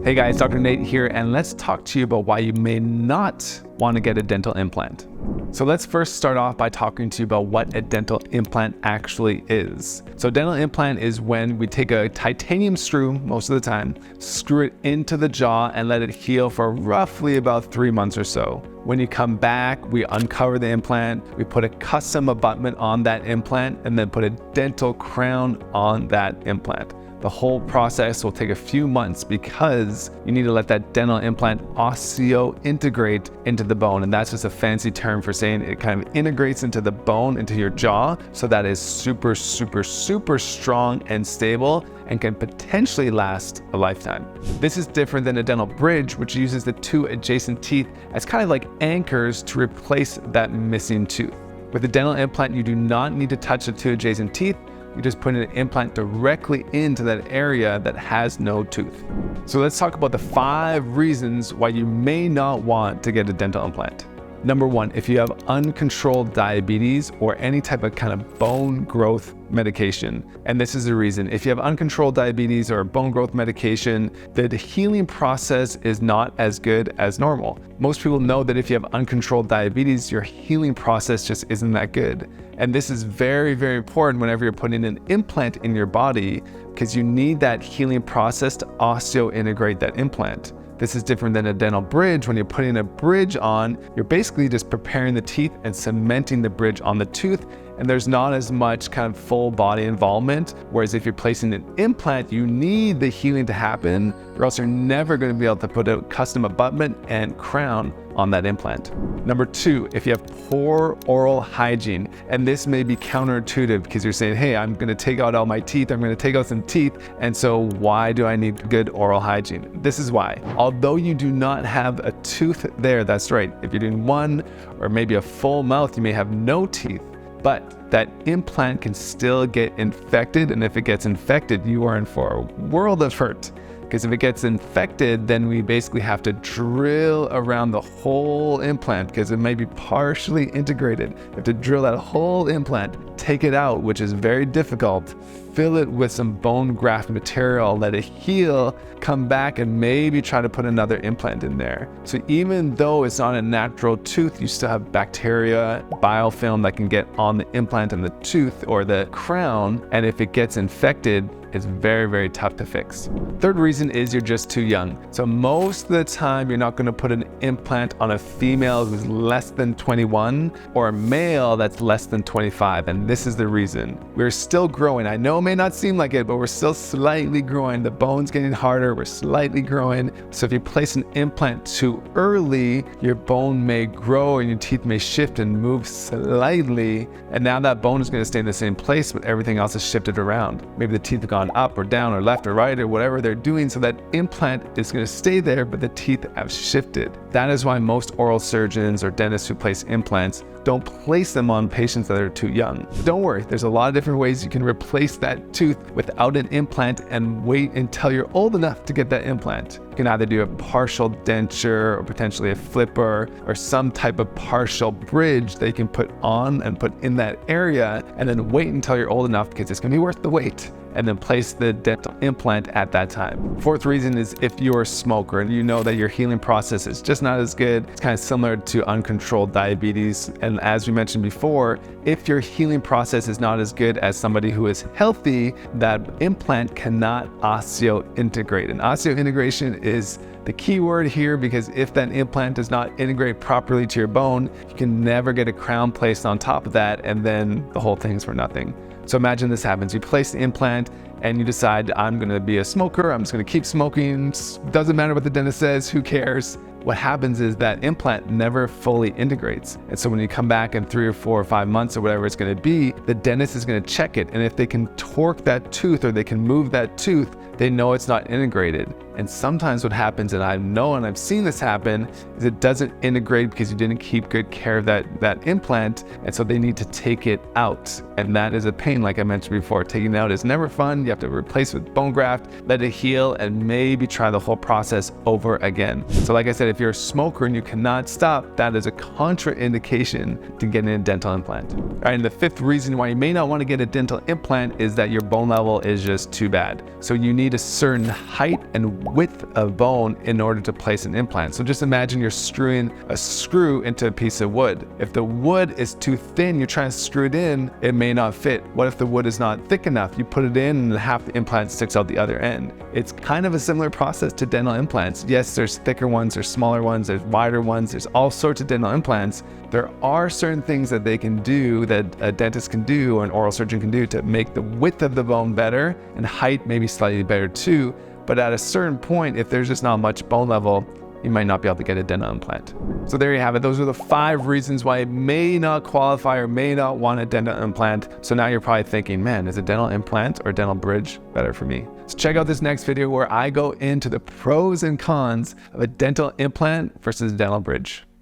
Hey guys, Dr. Nate here, and let's talk to you about why you may not want to get a dental implant. So let's first start off by talking to you about what a dental implant actually is. So dental implant is when we take a titanium screw, most of the time, screw it into the jaw and let it heal for roughly about 3 months or so. When you come back, we uncover the implant, we put a custom abutment on that implant, and then put a dental crown on that implant. The whole process will take a few months because you need to let that dental implant osseointegrate into the bone. And that's just a fancy term for saying it kind of integrates into the bone, into your jaw. So that is super, super, super strong and stable and can potentially last a lifetime. This is different than a dental bridge, which uses the two adjacent teeth as kind of like anchors to replace that missing tooth. With a dental implant, you do not need to touch the two adjacent teeth. You just put an implant directly into that area that has no tooth. So let's talk about the 5 reasons why you may not want to get a dental implant. Number 1, if you have uncontrolled diabetes or any type of kind of bone growth medication. And this is the reason. If you have uncontrolled diabetes or bone growth medication, the healing process is not as good as normal. Most people know that if you have uncontrolled diabetes, your healing process just isn't that good. And this is very, very important whenever you're putting an implant in your body, because you need that healing process to osseointegrate that implant. This is different than a dental bridge. When you're putting a bridge on, you're basically just preparing the teeth and cementing the bridge on the tooth, and there's not as much kind of full body involvement. Whereas if you're placing an implant, you need the healing to happen, or else you're never going to be able to put a custom abutment and crown on that implant. Number 2, if you have poor oral hygiene, and this may be counterintuitive because you're saying, hey, I'm going to take out all my teeth, I'm going to take out some teeth, and so why do I need good oral hygiene? This is why. Although you do not have a tooth there, that's right. If you're doing one or maybe a full mouth, you may have no teeth, but that implant can still get infected, and if it gets infected, you are in for a world of hurt. Because if it gets infected, then we basically have to drill around the whole implant because it may be partially integrated. You have to drill that whole implant, take it out, which is very difficult, fill it with some bone graft material, let it heal, come back and maybe try to put another implant in there. So even though it's not a natural tooth, you still have bacteria, biofilm that can get on the implant and the tooth or the crown. And if it gets infected, it's very, very tough to fix. Third reason is you're just too young. So most of the time, you're not going to put an implant on a female who's less than 21 or a male that's less than 25. And this is the reason. We're still growing. I know it may not seem like it, but we're still slightly growing. The bone's getting harder. We're slightly growing. So if you place an implant too early, your bone may grow and your teeth may shift and move slightly. And now that bone is going to stay in the same place, but everything else is shifted around. Maybe the teeth have gone up or down or left or right or whatever they're doing, so that implant is going to stay there, but the teeth have shifted. That is why most oral surgeons or dentists who place implants don't place them on patients that are too young. But don't worry, there's a lot of different ways you can replace that tooth without an implant and wait until you're old enough to get that implant. You can either do a partial denture or potentially a flipper or some type of partial bridge that you can put on and put in that area, and then wait until you're old enough because it's going to be worth the wait, and then place the dental implant at that time. Fourth reason is if you're a smoker and you know that your healing process is just not as good. It's kind of similar to uncontrolled diabetes. And as we mentioned before, if your healing process is not as good as somebody who is healthy, that implant cannot osseointegrate. And osseointegration is the key word here, because if that implant does not integrate properly to your bone, you can never get a crown placed on top of that, and then the whole thing's for nothing. So imagine this happens. You place the implant and you decide, I'm going to be a smoker. I'm just going to keep smoking. Doesn't matter what the dentist says. Who cares? What happens is that implant never fully integrates. And so when you come back in 3 or 4 or 5 months or whatever it's going to be, the dentist is going to check it. And if they can torque that tooth or they can move that tooth, they know it's not integrated. And sometimes what happens, and I know and I've seen this happen, is it doesn't integrate because you didn't keep good care of that implant, and so they need to take it out. And that is a pain, like I mentioned before. Taking it out is never fun. You have to replace with bone graft, let it heal, and maybe try the whole process over again. So like I said, if you're a smoker and you cannot stop, that is a contraindication to getting a dental implant. All right, and the 5th reason why you may not want to get a dental implant is that your bone level is just too bad. So you need a certain height and width of bone in order to place an implant. So just imagine you're screwing a screw into a piece of wood. If the wood is too thin, you're trying to screw it in, it may not fit. What if the wood is not thick enough? You put it in and half the implant sticks out the other end. It's kind of a similar process to dental implants. Yes, there's thicker ones, there's smaller ones, there's wider ones, there's all sorts of dental implants. There are certain things that they can do, that a dentist can do or an oral surgeon can do to make the width of the bone better and height maybe slightly better too. But at a certain point, if there's just not much bone level, you might not be able to get a dental implant. So there you have it. Those are the 5 reasons why you may not qualify or may not want a dental implant. So now you're probably thinking, man, is a dental implant or dental bridge better for me? So check out this next video where I go into the pros and cons of a dental implant versus dental bridge.